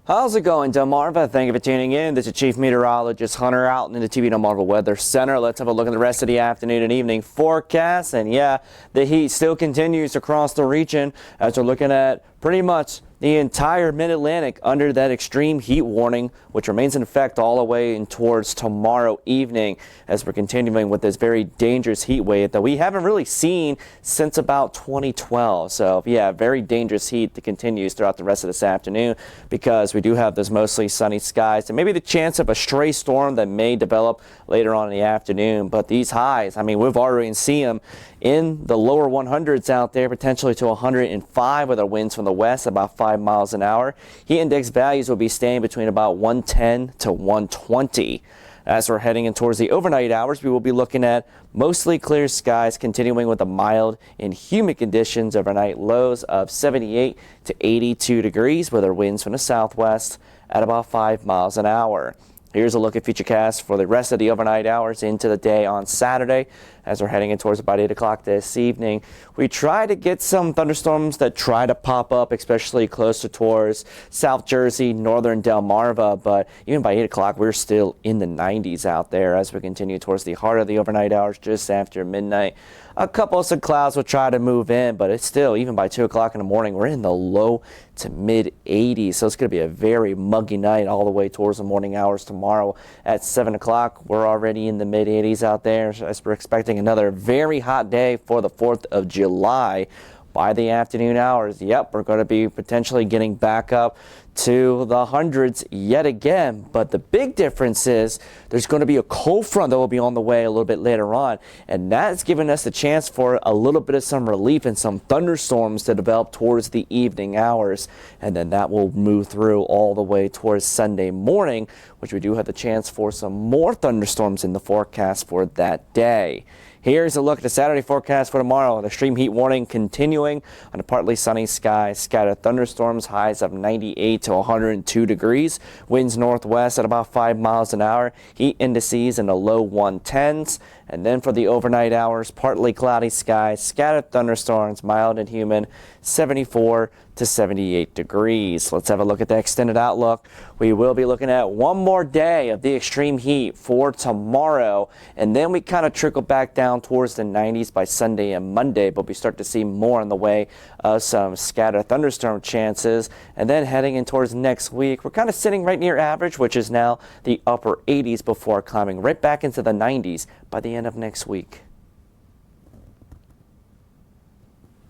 How's it going, Delmarva? Thank you for tuning in. This is Chief Meteorologist Hunter out in the TV Delmarva Weather Center. Let's have a look at the rest of the afternoon and evening forecast. And yeah, the heat still continues across the region as we're looking at pretty much the entire mid-Atlantic under that extreme heat warning, which remains in effect all the way in towards tomorrow evening as we're continuing with this very dangerous heat wave that we haven't really seen since about 2012. So yeah, very dangerous heat that continues throughout the rest of this afternoon because we do have those mostly sunny skies and maybe the chance of a stray storm that may develop later on in the afternoon. But these highs, I mean, we've already seen them in the lower 100s out there, potentially to 105 with our winds from the west about 5 miles an hour. Heat index values will be staying between about 110 to 120. As we're heading in towards the overnight hours, we will be looking at mostly clear skies, continuing with the mild and humid conditions. Overnight lows of 78 to 82 degrees with our winds from the southwest at about 5 miles an hour. Here's a look at Futurecast for the rest of the overnight hours into the day on Saturday. As we're heading in towards about 8 o'clock this evening, we try to get some thunderstorms that try to pop up, especially closer towards South Jersey, northern Delmarva. But even by 8 o'clock, we're still in the 90s out there as we continue towards the heart of the overnight hours just after midnight. A couple of some clouds will try to move in, but it's still, even by 2 o'clock in the morning, we're in the low to mid 80s. So it's going to be a very muggy night all the way towards the morning hours tomorrow. At 7 o'clock, we're already in the mid 80s out there as we're expecting another very hot day for the 4th of July. By the afternoon hours, yep, we're going to be potentially getting back up to the hundreds yet again. But the big difference is there's going to be a cold front that will be on the way a little bit later on, and that's giving us the chance for a little bit of some relief and some thunderstorms to develop towards the evening hours, and then that will move through all the way towards Sunday morning, which we do have the chance for some more thunderstorms in the forecast for that day. Here's a look at the Saturday forecast for tomorrow. The extreme heat warning continuing on a partly sunny sky. Scattered thunderstorms, highs of 98 to 102 degrees. Winds northwest at about 5 miles an hour. Heat indices in the low 110s. And then for the overnight hours, partly cloudy skies, scattered thunderstorms, mild and humid, 74 to 78 degrees. Let's have a look at the extended outlook. We will be looking at one more day of the extreme heat for tomorrow, and then we kind of trickle back down towards the 90s by Sunday and Monday, but we start to see more in the way of some scattered thunderstorm chances. And then heading in towards next week, we're kind of sitting right near average, which is now the upper 80s before climbing right back into the 90s by the end of next week.